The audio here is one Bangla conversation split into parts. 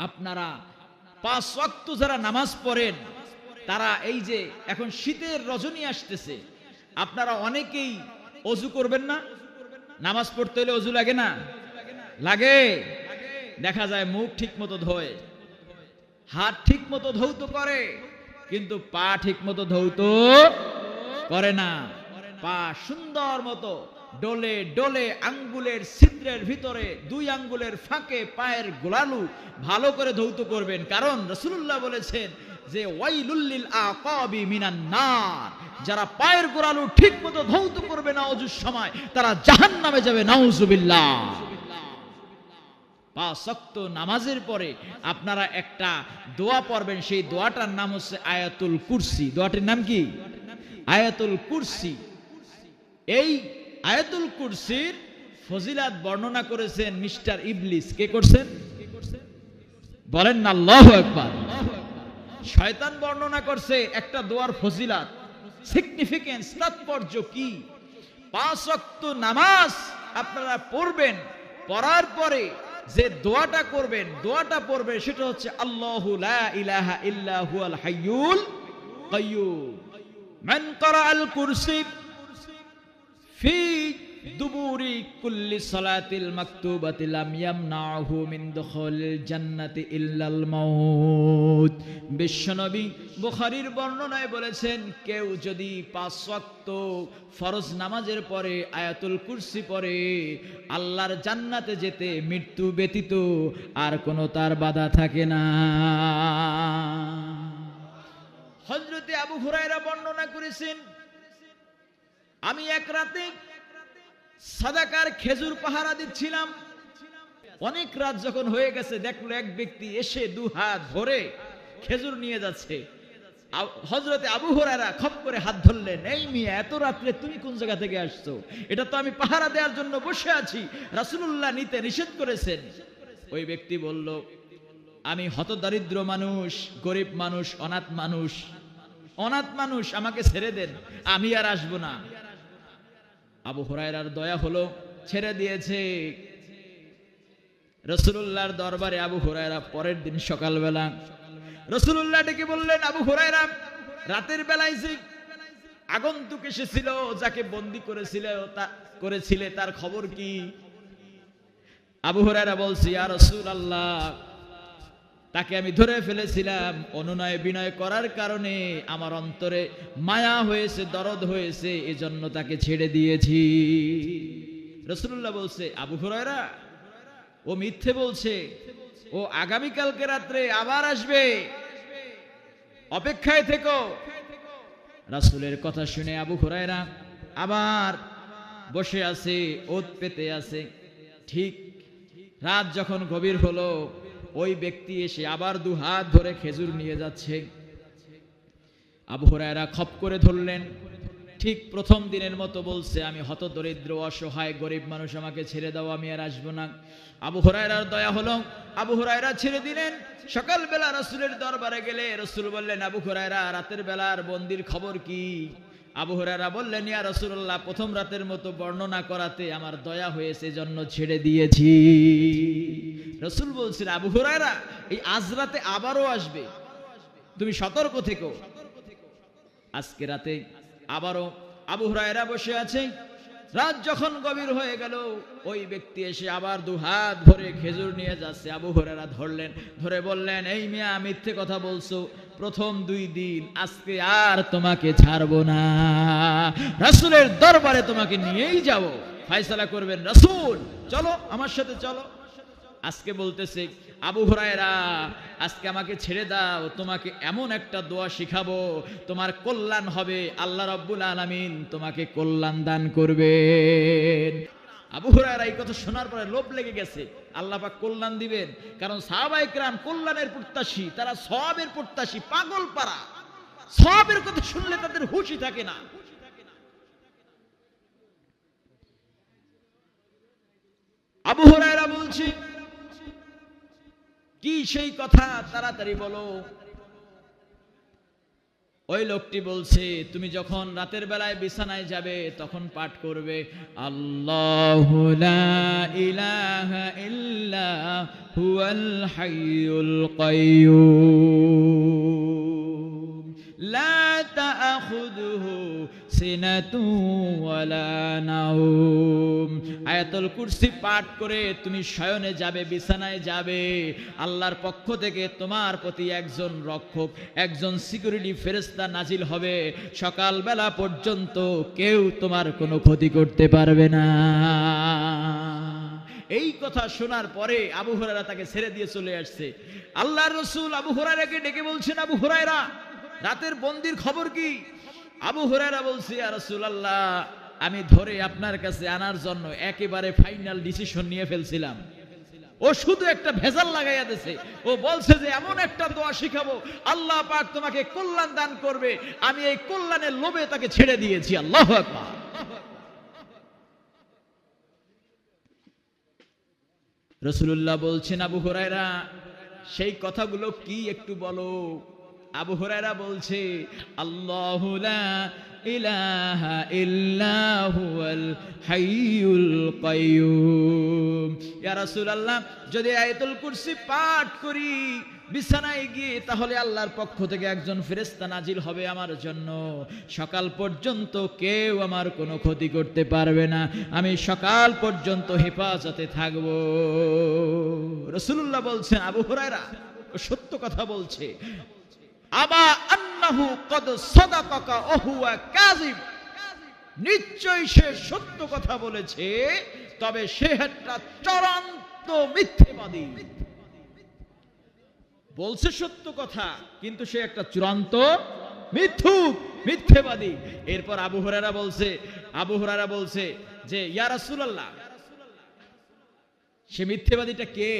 আপনারা 5 ওয়াক্ত যারা নামাজ পড়েন তারা এই যে এখন শীতের রজনী আসতেছে, আপনারা অনেকেই অজু করবেন না? নামাজ পড়তে হলে অজু লাগে না? লাগে। দেখা যায় মুখ ঠিক মতো ধোয়, হাত ঠিক মতো ধৌত করে, কিন্তু পা ঠিক মতো ধৌত করে না। পা সুন্দর মতো ডলে ডলে আঙ্গুলের ছিদ্রের ভিতরে 2 আঙ্গুলের ফাঁকে পায়ের গোলালু ভালো করে ধৌত করবেন, কারণ রাসূলুল্লাহ বলেছেন যে ওয়াইলুল লিল আকাবি মিনান নার, যারা পায়ের গোলালু ঠিক মতো ধৌত করবে না অজুর সময়, তারা জাহান্নামে যাবে, নাউজুবিল্লাহ। 5 ওয়াক্ত নামাজের পরে আপনারা একটা দোয়া পড়বেন, সেই দোয়াটার নাম হচ্ছে আয়াতুল কুরসি। দোয়াটির নাম কি? আয়াতুল কুরসি। এই আয়াতুল কুরসির ফজিলাত বর্ণনা করেছেন মিস্টার ইবলিস। কে করছেন? বলেন না আল্লাহু আকবার। শয়তান বর্ণনা করছে একটা দোয়ার ফজিলাত, সিগনিফিকেন্স, তাৎপর্য কি। 5 ওয়াক্ত নামাজ আপনারা পড়বেন, পড়ার পরে যে দোয়াটা করবেন, দোয়াটা পড়বেন, সেটা হচ্ছে আল্লাহু লা ইলাহা ইল্লা হুয়াল হাইয়ুল কাইয়্যুম মান ক্বারাআল কুরসি ফি দুবুরি কুল্লি সালাতিল মাকতুবাতি লাম ইয়ামনাহু মিন দুখুলিল জান্নাতি ইল্লাল মাউত। বিশ্বনবী বুখারীর বর্ণনায় বলেছেন, কেউ যদি 5 ওয়াক্ত ফরজ নামাজের পরে আয়াতুল কুরসি পড়ে, আল্লাহর জান্নাতে যেতে মৃত্যু ব্যতীত আর কোনো তার বাধা থাকে না। হযরতে আবু হুরায়রা বর্ণনা করেছেন, আমি এক রাতে সাদাকার খেজুর পাহারা দিচ্ছিলাম। অনেক রাত যখন হয়ে গেছে, দেখলো এক ব্যক্তি এসে 2 হাত ভরে খেজুর নিয়ে যাচ্ছে। হযরতে আবু হুরায়রা খপ করে হাত ধরলেন, এই মিয়া, এত রাত্রে তুমি কোন জায়গা থেকে আসছো? এটা তো আমি পাহারা দেওয়ার জন্য বসে আছি, রাসূলুল্লাহ নিতে নিষেধ করেছেন। ওই ব্যক্তি বলল, আমি হতদরিদ্র মানুষ, গরিব মানুষ, অনাথ মানুষ, আমাকে ছেড়ে দেন, আমি আর আসবো না। আবু হুরায়রার দয়া হলো, ছেড়ে দিয়েছে। রাসূলুল্লাহর দরবারে আবু হুরায়রা পরের দিন সকালবেলা রাসূলুল্লাহ ডেকে বললেন, আবু হুরায়রা, রাতের বেলায় যে আগন্তুক এসেছিল, যাকে বন্দী করেছিলে, তার খবর কি? আবু হুরায়রা বলছে, ইয়া রাসূলুল্লাহ, তাকে আমি ধরে ফেলেছিলাম, অনুনয় বিনয় করার কারণে আমার অন্তরে মায়া হয়েছে, দরদ হয়েছে, এজন্য তাকে ছেড়ে দিয়েছি। রাসূলুল্লাহ বলছে, আবু হুরায়রা, ও মিথ্যে বলছে, ও আগামীকালকে রাত্রে আবার আসবে, অপেক্ষায় থেকো। রাসূলের কথা শুনে আবু হুরায়রা আবার বসে আছে, ওত পেতে আছে। ঠিক রাত যখন গভীর হলো, ওই ব্যক্তি এসে আবার 2 হাত ধরে খেজুর নিয়ে যাচ্ছে। আবু হুরায়রা খপ করে ধরলেন। ঠিক প্রথম দিনের মতো বলছে, আমি হতদরিদ্র, অসহায়, গরিব মানুষ, আমাকে ছেড়ে দাও, আমি আর আসবো না। আবু হুরায়রার দয়া হলো, আবু হুরায়রা ছেড়ে দিলেন। সকালবেলা রাসূলের দরবারে গেলে রাসূল বললেন, আবু হুরায়রা, রাতের বেলার বন্দির খবর কি? আবু হুরায়রা বললেন, ইয়া রাসূলুল্লাহ, প্রথম রাতের মতো বর্ণনা করাতে আমার দয়া হয়েছে, জন্য ছেড়ে দিয়েছি। রাসূল বলছেন, আবু হুরায়রা, এই আজ রাতে আবারও আসবে, তুমি সতর্ক থেকো। আজকে রাতে আবারও আবু হুরায়রা বসে আছে। রাত যখন গভীর হয়ে গেল, ওই ব্যক্তি এসে আবার 2 হাত ভরে খেজুর নিয়ে যাচ্ছে। আবু হুরায়রা ধরলেন, ধরে বললেন, এই মিয়া, মিথ্যে কথা বলছো, প্রথম 2 দিন, আজকে আর তোমাকে ছাড়বো না, রাসূলের দরবারে তোমাকে নিয়েই যাব, ফয়সালা করবেন রাসূল, চলো আমার সাথে চলো। আজকে বলতেছে, আবু হুরায়রা, আজকে আমাকে ছেড়ে দাও, তোমাকে এমন একটা দোয়া শিখাবো, তোমার কল্যাণ হবে, আল্লাহ রাব্বুল আলামিন তোমাকে কল্যাণ দান করবেন। আবু হুরায়রা এই কথা শোনার পরে লোভ লেগে গেছে, আল্লাহ পাক কল্যাণ দিবেন, কারণ সাহাবায়ে কেরাম কল্যাণের প্রত্যাশী, তারা সওয়াবের প্রত্যাশী, পাগল পারা, সওয়াবের কথা শুনলে তাদের হুঁশই থাকে না। আবু হুরায়রা বলছে, কি সেই কথা, তাড়াতাড়ি বলো। ওই লোকটি বলছে তুমি যখন রাতের বেলায় বিছানায় যাবে তখন পাঠ করবে আল্লাহু লা ইলাহা ইল্লা হুয়াল হাইয়ুল কাইয়্যুম লা তাখুযুহু সিনাতু ওয়ালা নাওম। আয়াতুল কুরসি পাঠ করে তুমি শয়নে যাবে, বিছানায় যাবে, আল্লাহর পক্ষ থেকে তোমার প্রতি একজন রক্ষক, একজন সিকিউরিটি ফেরেশতা নাজিল হবে। সকালবেলা পর্যন্ত কেউ তোমার কোনো ক্ষতি করতে পারবে না। এই কথা শোনার পরে আবু হুরায়রা তাকে ছেড়ে দিয়ে চলে আসছে। আল্লাহর রাসূল আবু হুরায়রাকে ডেকে বলছেন, আবু হুরায়রা, রাতের বন্দির খবর কি? আবু হুরায়রা বলছে, ইয়া রাসূলুল্লাহ, আমি ধরে আপনার কাছে আনার জন্য একেবারে ফাইনাল ডিসিশন নিয়ে ফেলছিলাম। ও শুধু একটা ভেজাল লাগাইয়া দিয়েছে। ও বলছে যে এমন একটা দোয়া শিখাবো আল্লাহ পাক তোমাকে কল্যাণ দান করবে। আমি এই কল্যাণের লোভে তাকে ছেড়ে দিয়েছি। আল্লাহু আকবার। রাসূলুল্লাহ বলছেন, আবু হুরায়রা, সেই কথাগুলো কি একটু বলো। আবু হুরায়রা বলছে, আল্লাহু লা ইলাহা ইল্লা হুয়াল হাইয়ুল কাইয়্যুম। ইয়া রাসূলুল্লাহ, যদি আয়াতুল কুরসি পাঠ করি বিছানায় গিয়ে, তাহলে আল্লাহর পক্ষ থেকে একজন ফেরেশতা নাজিল হবে আমার জন্য। সকাল পর্যন্ত কেউ আমার কোনো ক্ষতি করতে পারবে না। আমি সকাল পর্যন্ত হেফাজতে থাকব। রাসূলুল্লাহ বলছেন, আবু হুরায়রা ও সত্য কথা বলছে। আবা আন্নাহু কদ সাদাকাকা ওয়া হুয়া কাযিব। নিশ্চয়ই সে সত্য কথা বলেছে, তবে সে একটা চূড়ান্ত মিথ্যাবাদী। বলছে সত্য কথা, কিন্তু সে একটা চূড়ান্ত মিথ্যুক, মিথ্যাবাদী। এরপর আবু হুরায়রা বলছে যে ইয়া রাসূলুল্লাহ, সে মিথ্যাবাদীটা কে?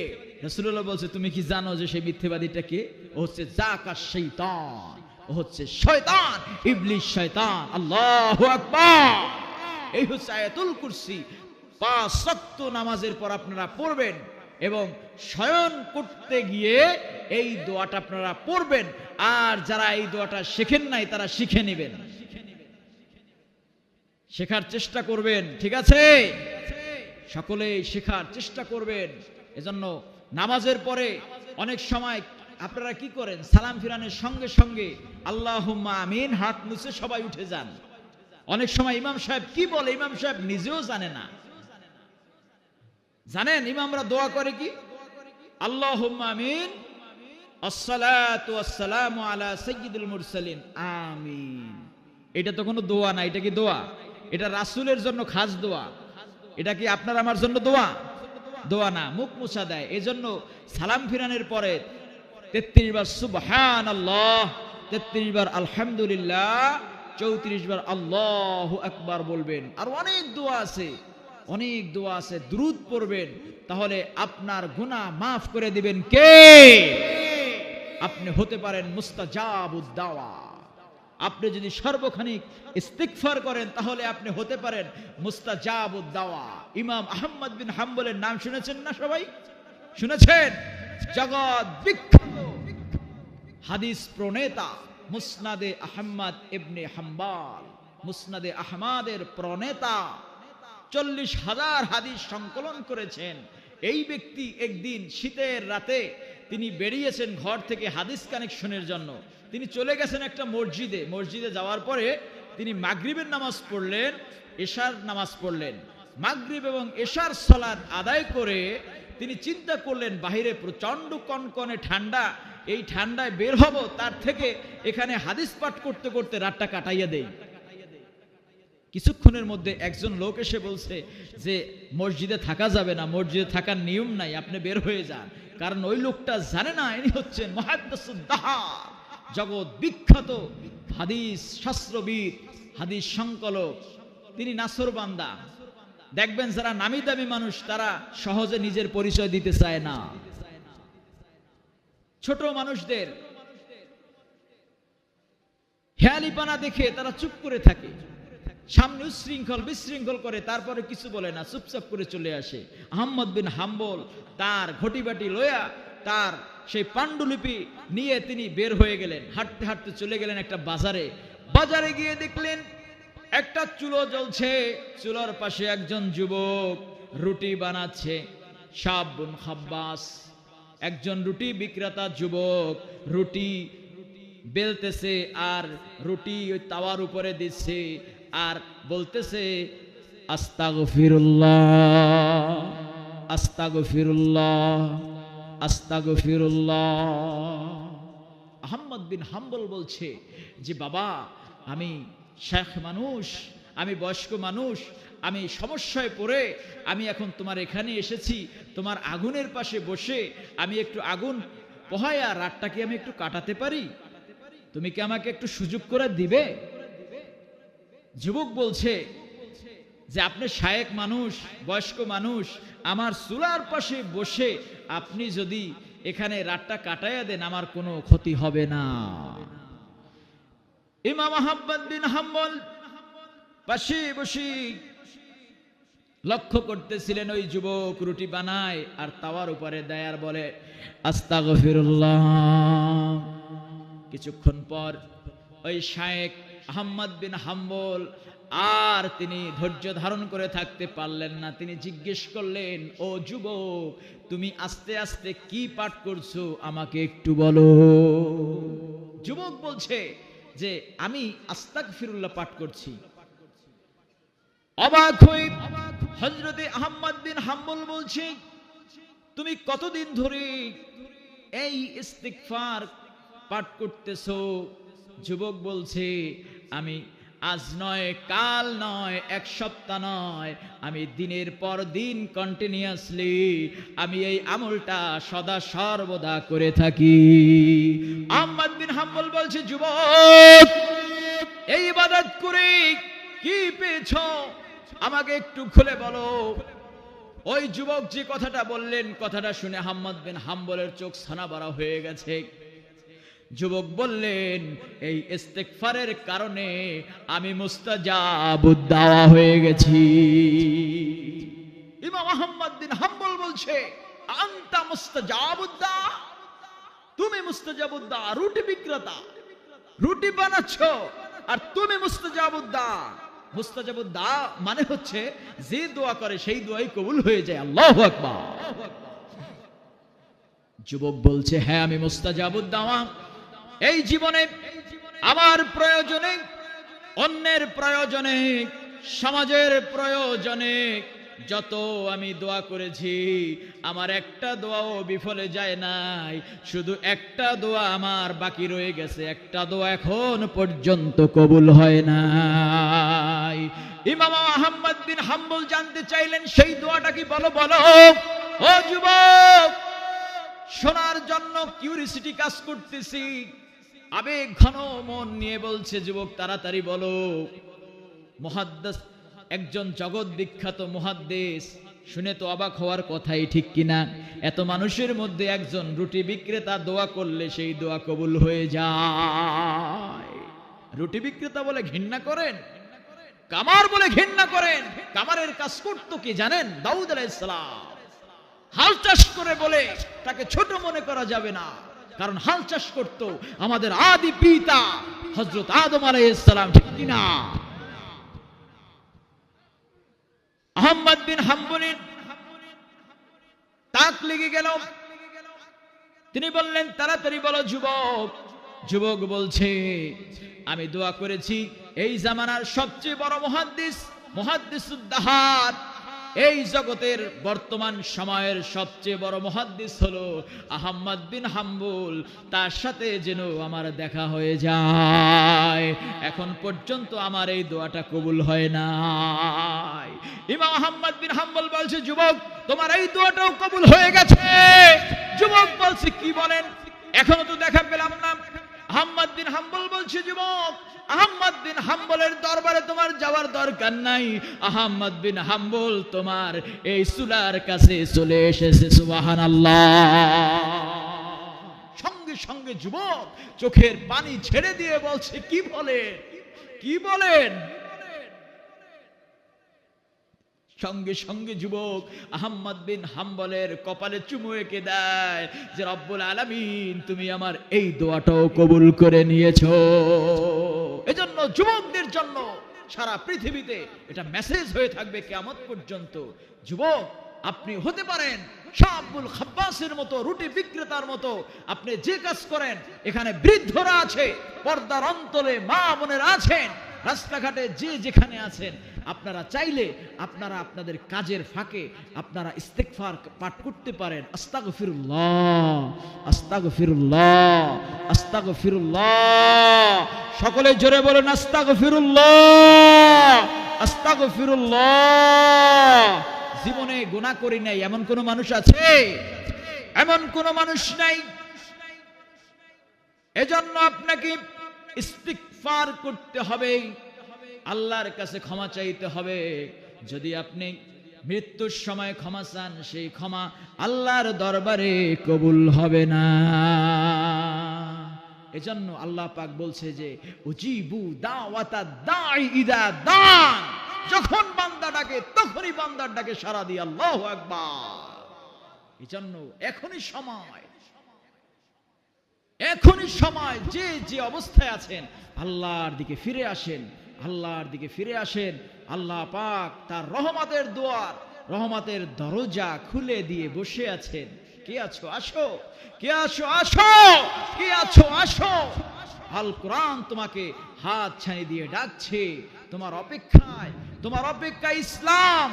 রাসূলুল্লাহ বলছে, তুমি কি জানো যে সেই মিথ্যাবাদীটা কে? ও হচ্ছে জাকা শয়তান, ও হচ্ছে শয়তান, ইবলিস শয়তান। আল্লাহু আকবার। এই হচ্ছে আয়াতুল কুরসি। 5 ওয়াক্ত নামাজের পর আপনারা পড়বেন এবং শয়ন করতে গিয়ে এই দোয়াটা আপনারা পড়বেন। আর যারা এই দোয়াটা শেখেন নাই তারা শিখে নেবেন, শেখার চেষ্টা করবেন। ঠিক আছে? সকলেই শেখার চেষ্টা করবেন। এজন্য নামাজের পরে অনেক সময় আপনারা কি করেন, সালাম ফিরানোর সঙ্গে সঙ্গে আল্লাহুম্মা আমিন হাত মুছে সবাই উঠে যান। অনেক সময় ইমাম সাহেব কি বলে, ইমাম সাহেব নিজেও জানে না। জানেন ইমামরা দোয়া করে কি? আল্লাহুম্মা আমিন আসসালাতু ওয়াসসালামু আলা সাইয়্যিদুল মুরসালিন আমিন। এটা তো কোনো দোয়া না। এটা কি দোয়া? এটা রাসূলের জন্য খাস দোয়া। এটা কি আপনার আমার জন্য দোয়া? দোয়া না, মুখ মুছা দেয়। এজন্য সালাম ফিরানোর পরে 33 বার সুবহানাল্লাহ, 33 বার আলহামদুলিল্লাহ, 34 বার আল্লাহু আকবার বলবেন। আর অনেক দোয়া আছে, অনেক দোয়া আছে। দুরূদ পড়বেন, তাহলে আপনার গুনাহ মাফ করে দিবেন কে? আপনি হতে পারেন মুস্তাজাবুদ দাওয়া। আপনি যদি সর্বক্ষণিক ইস্তিগফার করেন, তাহলে আপনি হতে পারেন মুস্তাজাবুদ দাওয়া। ইমাম আহমদ বিন হাম্বলের নাম শুনেছেন না? সবাই শুনেছেন? জগৎ বিখ্যাত হাদিস প্রণেতা, মুসনাদে আহমদ ইবনে হাম্বল, মুসনাদে আহমদের প্রণেতা। 40,000 হাদিস সংকলন করেছেন। এই ব্যক্তি একদিন শীতের রাতে তিনি বেরিয়েছেন ঘর থেকে হাদিস কানেকশনের জন্য। তিনি চলে গেছেন একটা মসজিদে। মসজিদে যাওয়ার পরে তিনি মাগরিবের নামাজ পড়লেন, এশার নামাজ পড়লেন। মাগরিব এবং এশার সালাত আদায় করে তিনি চিন্তা করলেন, বাহিরে প্রচন্ড কনকনে ঠান্ডা, এই ঠান্ডায় বের হব, তার থেকে এখানে হাদিস পাঠ করতে করতে রাতটা কাটাইয়া দেই। কিছুক্ষণের মধ্যে একজন লোক এসে বলছে যে মসজিদে থাকা যাবে না, মসজিদে থাকার নিয়ম নাই, আপনি বের হয়ে যান। কারণ ওই লোকটা জানে না ইনি হচ্ছেন মুহাদ্দিসুদ দাহার, জগৎ বিখ্যাত হাদিস শাস্ত্রবিদ, হাদিস সংকলক। তিনি নাসরবান্দা। দেখবেন যারা নামি দামি মানুষ তারা সহজে নিজের পরিচয় দিতে চায় না। ছোট মানুষদের হেয়ালিপানা দেখে তারা চুপ করে থাকে, সামনে উশৃঙ্খল বিশৃঙ্খল করে, তারপরে কিছু বলে না, চুপচাপ করে চলে আসে। আহমদ বিন হাম্বল তার ঘটিবাটি লয়া তার সেই পাণ্ডুলিপি নিয়ে তিনি বের হয়ে গেলেন, হাঁটতে হাঁটতে চলে গেলেন একটা বাজারে। বাজারে গিয়ে দেখলেন একটা চুলো জ্বলছে, চুলোর পাশে একজন যুবক রুটি বানাচ্ছে। শাবুন খাব্বাস, একজন রুটি বিক্রেতা যুবক রুটি বেলতেছে আর রুটি ওই তাওয়ার উপরে দিচ্ছে আর বলতেছে আস্তাগফিরুল্লাহ আস্তাগফিরুল্লাহ আস্তাগফিরুল্লাহ। আহমদ বিন হাম্বল বলছে যে বাবা, আমি শেখ মানুষ, আমি বয়স্ক মানুষ, আমি সমস্যায় পড়ে আমি এখন তোমার এখানে এসেছি, তোমার আগুনের পাশে বসে আমি একটু আগুন পোহায়া রাতটাকে আমি একটু কাটাতে পারি, তুমি কি আমাকে একটু সুযোগ করে দিবে? যুবক বলছে যে আপনি শায়েক মানুষ, বয়স্ক মানুষ, আমার চুলার পাশে বসে আপনি যদি এখানে রাতটা কাটাইয়া দেন আমার কোনো ক্ষতি হবে না। ইমাম আহমদ বিন হাম্বল পাশে বসে লক্ষ্য করতেছিলেন ওই যুবক রুটি বানায় আর তাওয়ার উপরে দেয় আর বলে আস্তাগফিরুল্লাহ। কিছুক্ষণ পর ওই শায়েখ আহমদ বিন হাম্বল আর তিনি ধৈর্য ধারণ করে থাকতে পারলেন না। তিনি জিজ্ঞেস করলেন, ও যুবক, তুমি আস্তে আস্তে কি পাঠ করছো আমাকে একটু বলো। যুবক বলছে যে আমি আস্তাগফিরুল্লাহ পাঠ করছি। অবাক হয়ে হযরতে আহমদ বিন হাম্বল বলছে, তুমি কতদিন ধরে এই ইস্তিগফার পাঠ করতেছো? যুবক বলছে, আমি আজ নয়, কাল নয়, এক সপ্তাহ নয়, আমি দিনের পর দিন কন্টিনিউয়াসলি আমি এই আমলটা সদা সর্বদা করে থাকি। আহমদ বিন হাম্বল বলছে, যুবক, এই ইবাদত করে কি পেয়েছো আমাকে একটু খুলে বলো। ওই যুবক যে কথাটা বললেন, কথাটা শুনে আহমদ বিন হাম্বলের চোখ ছানা বড়া হয়ে গেছে। যুবক বললেন, এই ইস্তিগফারের কারণে আমি মুস্তাজাবুদ দাওয়া হয়ে গেছি। ইমাম আহমদ বিন হাম্বল বলছে, আনতা মুস্তাজাবুদ দা, তুমি মুস্তাজাবুদ দা, রুটি বিক্রেতা, রুটি বানাচ্ছো আর তুমি মুস্তাজাবুদ দা। মুস্তাজাবুদ দা মানে হচ্ছে যে দোয়া করে সেই দোয়াই কবুল হয়ে যায়। আল্লাহু আকবার। যুবক বলছে, হ্যাঁ আমি মুস্তাজাবুদ দাওয়া। এই জীবনে আমার প্রয়োজনে, অন্যের প্রয়োজনে, সমাজের প্রয়োজনে যত আমি দোয়া করেছি আমার একটা দোয়াও বিফলে যায় নাই। শুধু একটা দোয়া আমার বাকি রয়ে গেছে, একটা দোয়া এখন পর্যন্ত কবুল হয় নাই। ইমাম আহমদ বিন হাম্বল জানতে চাইলেন, সেই দোয়াটা কি? বলো বলো। ও যুবক, শোনার জন্য কিউরিসিটি কাজ করতেছি, আবেগ ঘন মন নিয়ে বলছে যুবক, তাড়াতাড়ি বলো। মুহাদ্দিস, একজন জগৎ বিখ্যাত মুহাদ্দিস, শুনে তো অবাক হওয়ার কথাই, ঠিক কিনা? এত মানুষের মধ্যে একজন রুটি বিক্রেতা দোয়া করলে সেই দোয়া কবুল হয়ে যায়। রুটি বিক্রেতা বলে ঘৃণা করেন, কামার বলে ঘৃণা করেন। কামারের কাজ করতো কি জানেন? দাউদ আলাইহিস সালাম। হাল চাষ করে বলে তাকে ছোট মনে করা যাবে না, কারণ হাল চাষ করতো আমাদের আদি পিতা হযরত আদম আলাইহিস সালাম, ঠিক কিনা? আহমদ বিন হাম্বলের তাক লেগে গেল। তিনি বললেন, তাড়াতাড়ি বলো যুবক। যুবক বলছে, আমি দোয়া করেছি এই জামানার সবচেয়ে বড় মুহাদ্দিস, মুহাদ্দিসুদ্দাহার, এই জগতের বর্তমান সময়ের সবচেয়ে বড় মুহাদ্দিস হলো আহমদ বিন হাম্বল, তার সাথে যেন আমার দেখা হয়ে যায়। এখন পর্যন্ত আমার এই দোয়াটা কবুল হয় নাই। ইমাম আহমদ বিন হাম্বল বলছে, যুবক, তোমার এই দোয়াটাও কবুল হয়ে গেছে। যুবক বলছে, কি বলেন? এখনো তো দেখা পেলাম না। আহমদ বিন হাম্বল বলছে, যুবক, আহমদ বিন হাম্বলের দরবারে তোমার যাওয়ার দরকার নাই। আহমদ বিন হাম্বল তোমার এই চুলার কাছে চলে এসেছে। সুবহানাল্লাহ। সঙ্গে সঙ্গে যুবক চোখের পানি ছেড়ে দিয়ে বলছে, কি বলেন, কি বলেন? সঙ্গে সঙ্গে যুবক আহমদ বিন হাম্বলের কপালে চুমু এঁকে দেয় যে রব্বুল আলামিন তুমি আমার এই দোয়াটাও কবুল করে নিয়েছো। এজন্য যুবকদের জন্য সারা পৃথিবীতে এটা মেসেজ হয়ে থাকবে কিয়ামত পর্যন্ত। যুবক আপনি হতে পারেন শাবুল খাব্বাসের মতো, রুটি বিক্রেতার মতো, আপনি যে কাজ করেন, এখানে বৃদ্ধরা আছে, পর্দার অন্তরে মা বোনেরা আছেন, রাস্তাঘাটে যে যেখানে আছেন, আপনারা চাইলে আপনারা আপনাদের কাজের ফাঁকে আপনারা ইস্তেগফার পাঠ করতে পারেন। আস্তাগফিরুল্লাহ, আস্তাগফিরুল্লাহ, আস্তাগফিরুল্লাহ। সকলে জোরে বলেন আস্তাগফিরুল্লাহ, আস্তাগফিরুল্লাহ। জীবনে গুনাহ করি নাই এমন কোন মানুষ আছে? এমন কোন মানুষ নাই। এজন্য আপনাকে ইস্তিগফার করতে হবে, আল্লাহর কাছে ক্ষমা চাইতে হবে। যদি আপনি মৃত্যুর সময় ক্ষমা চান, সেই ক্ষমা আল্লাহর দরবারে কবুল হবে না। এজন্য আল্লাহ পাক বলছে যে উজিবু দাওয়াতা দাঈ ইদা দান, যখন বান্দা ডাকে তখনই বান্দার ডাকে সাড়া দিয়ে আল্লাহু আকবার। এজন্য এখনই সময়, এখনই সময়, যে যে অবস্থায় আছেন আল্লাহর দিকে ফিরে আসেন, আল্লাহর দিকে ফিরে আসেন। আল্লাহ পাক তার রহমতের দুয়ার, রহমতের দরজা খুলে দিয়ে বসে আছেন। কে আছো আসো, কে আছো আসো, কে আছো আসো। আল কোরআন তোমাকে হাত ছানি দিয়ে ডাকছে, তোমার অপেক্ষায়, তোমার অপেক্ষায় ইসলাম।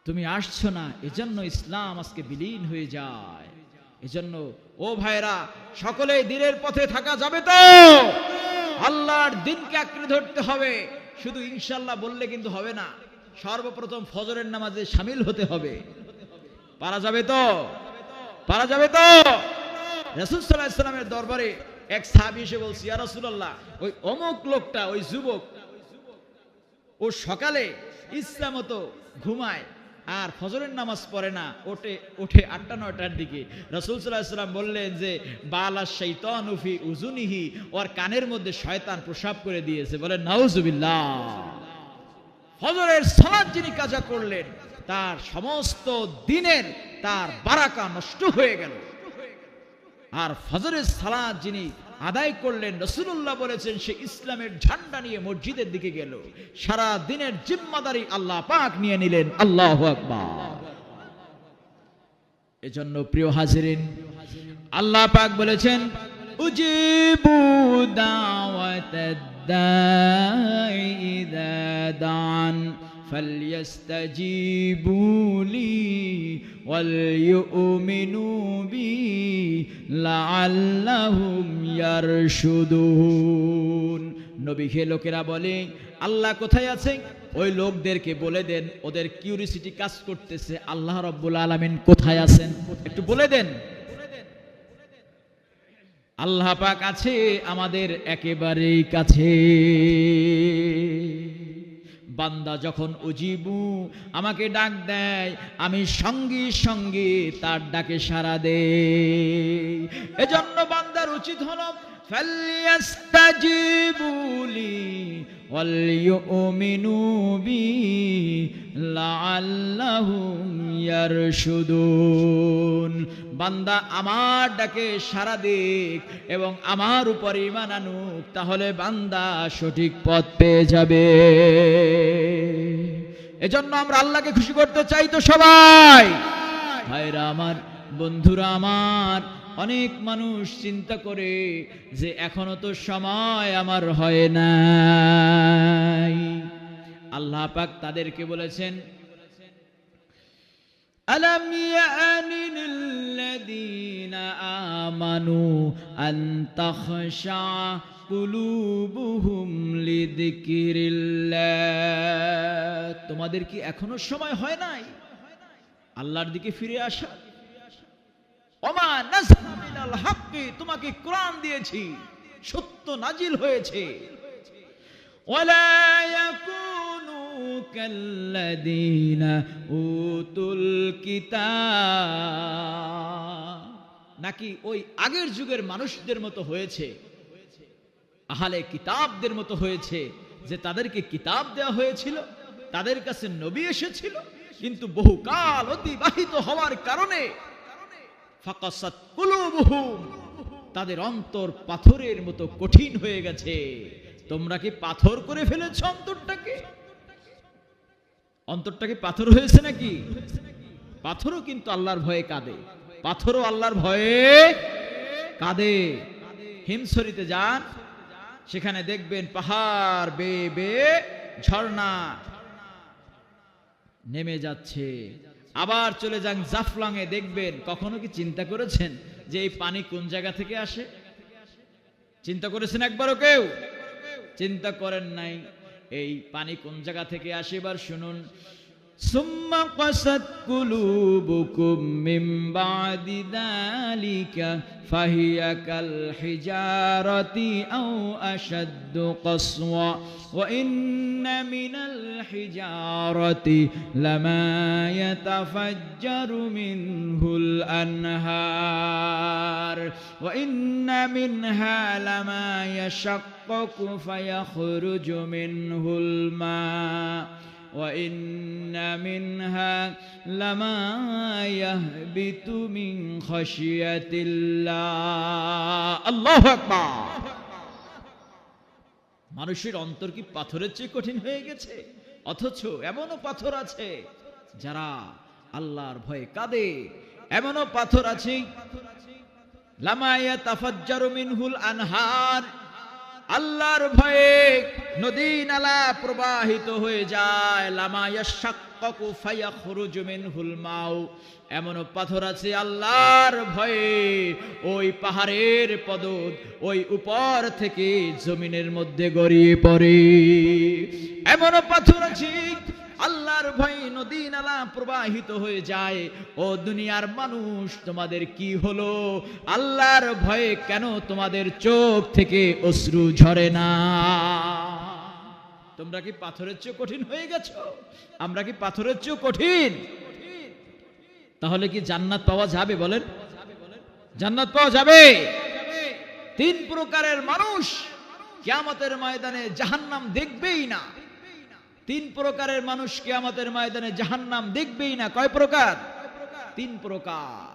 তুমি আসছো না, এজন্য ইসলাম আজকে বিলীন হয়ে যায়। এজন্য ও ভাইরা, সকলেই দ্বীনের পথে থাকা যাবে তো? আল্লাহর দ্বীনকে আঁকড়ে ধরতে হবে। শুধু ইনশাআল্লাহ বললে কিন্তু হবে না, সর্বপ্রথম ফজরের নামাজে শামিল হতে হবে। পারা যাবে তো? পারা যাবে তো? রাসূল সাল্লাল্লাহু আলাইহি ওয়াসাল্লামের দরবারে এক সাহাবী এসে বলছে, ইয়া রাসূলুল্লাহ, ওই অমুক লোকটা, ওই যুবক, ও সকালে ইচ্ছা মতো ঘুমায় আর ফজরের নামাজ পড়ে না, ওঠে 8টা-9টার দিকে। রাসূল সাল্লাল্লাহু আলাইহি ওয়াসাল্লাম বললেন যে বালা শাইতানু ফি উযুনিহি, ওর কানের মধ্যে শয়তান প্রসাব করে দিয়েছে। বলেন নাউজুবিল্লাহ। ফজরের সালাত যিনি কাজা করলেন, তার সমস্ত দিনের তার বারাকা নষ্ট হয়ে গেল। আর ফজরের সালাত যিনি আদায় করলেন, রাসূলুল্লাহ বলেছেন সে ইসলামের ঝান্ডা নিয়ে মসজিদের দিকে গেল। সারা দিনের জিম্মাদারি আল্লাহ পাক নিয়ে নিলেন। আল্লাহু আকবার। এজন্য প্রিয় হাজিরিন, আল্লাহ পাক বলেছেন উজিবু দাওয়াতাদ দাঈ ইযা দান فَلْيَسْتَجِيبُوا لِي وَلْيُؤْمِنُوا بِي لَعَلَّهُمْ يَرْشُدُونَ। নবীকে লোকেরা বলে আল্লাহ কোথায় আছে? ওই লোকদেরকে বলে দেন, ওদের কিউরিসিটি কাজ করতেছে, আল্লাহ রাব্বুল আলামিন কোথায় আছেন একটু বলে দেন। আল্লাহ পাক আছে আমাদের একেবারেই কাছে। বান্দা যখন উজিবু, আমাকে ডাক দেয়, আমি সঙ্গে সঙ্গে তার ডাকে সাড়া দেই। এজন্য বান্দার উচিত হলো ফালইস্তাজিবু লি ওয়ালইউমিনু বি লাআল্লাহুম ইয়ারশুদুন। বান্দা আমার ডাকে সাড়া দিক এবং আমার উপর ঈমান আনুক, তাহলে বান্দা সঠিক পথ পেয়ে যাবে। এজন্য আমরা আল্লাহকে খুশি করতে চাই তো সবাই। ভাইরা আমার, বন্ধুরা আমার, অনেক মানুষ চিন্তা করে যে এখনো তো সময় আমার হয় নাই। আল্লাহ পাক তাদেরকে বলেছেন আলাম ইয়ানিল্লাযীনা আমানু আন তাখশা কুলুবুহুম লিযিকরিল্লাহ। তোমাদের কি এখনো সময় হয় নাই আল্লাহর দিকে ফিরে আসা? ওমা নাযালা মিনাল হাক্কি, তোমাকে কোরআন দিয়েছি, সত্য নাজিল হয়েছে। ওয়ালা ইয়াকুনু কাল্লাযীনা উতুল কিতাব, নাকি ওই আগের যুগের মানুষদের মতো হয়েছে, আহলে কিতাবদের মতো হয়েছে, যে তাদেরকে কিতাব দেওয়া হয়েছিল। তাদের কাছে নবী এসেছিল, কিন্তু বহুকাল অতিবাহিত হওয়ার কারণে ফাকাসাত কুলুবুহুম, তাদের অন্তর পাথরের মতো কঠিন হয়ে গেছে। তোমরা কি পাথর করে ফেলেছো অন্তরটাকে? অন্তরটাকে পাথর হয়েছে নাকি? পাথরও কিন্তু আল্লাহর ভয়ে কাঁদে, পাথরও আল্লাহর ভয়ে কাঁদে। হিমছড়িতে যান, সেখানে দেখবেন পাহাড় বেয়ে বেয়ে ঝর্ণা নেমে যাচ্ছে। আবার চলে যান জাফলং এ, দেখবেন, কখনো কি চিন্তা করেছেন যে এই পানি কোন জায়গা থেকে আসে? চিন্তা করেছেন একবারও কেউ? চিন্তা করেন নাই। এই পানি কোন জায়গা থেকে আসে এবার শুনুন। সুম্মা কাসাত কুলুবুকুম মিন বাদি যালিকা ফাহিয়া কাল হিজারাতি আও আশাদ্দু কাসওয়া ওয়া ইন্না মিনাল হিজারাতি লামা ইয়াতাফাজ্জারু মিনহুল আনহার ওয়া ইন্না মিনহা লামা ইয়াশাক্কাকু ফায়াখরুজু মিনহুল মা وَإِنَّ مِنْهَا لَمَا يَهْبِطُ مِنْ خَشْيَةِ اللَّهِ আল্লাহু আকবার। মানুষের অন্তর কি পাথরের চেয়ে কঠিন হয়ে গেছে? অথচ এমনও পাথর আছে যারা আল্লাহর ভয়ে কাঁদে। এমনও পাথর আছে লামা ইয়াতাফাজ্জারু মিনহুল আনহার, আল্লাহর ভয়ে নদী নালা প্রবাহিত হয়ে যায়। লামা ইয়াশাক্কাকু ফায়াখরুজু মিনহুল মাউ, এমনও পাথর আছে আল্লাহর ভয়ে ওই পাহাড়ের পদত ওই উপর থেকে জমিনের মধ্যে গড়িয়ে পড়ে। এমনও পাথর আছে আল্লাহর ভয়ে নদী নালা প্রবাহিত হয়ে যায়। ও দুনিয়ার মানুষ, তোমাদের কি হলো? আল্লাহর ভয়ে কেন তোমাদের চোখ থেকে অশ্রু ঝরে না? তোমরা কি পাথরের চেয়ে কঠিন হয়ে গেছো? আমরা কি পাথরের চেয়ে কঠিন? তাহলে কি জান্নাত পাওয়া যাবে? বলেন, জান্নাত পাওয়া যাবে? তিন প্রকারের মানুষ কিয়ামতের ময়দানে জাহান্নাম দেখবেই না। তিন প্রকারের মানুষ কিয়ামতের ময়দানে জাহান্নাম দেখবেই না। কয় প্রকার? তিন প্রকার।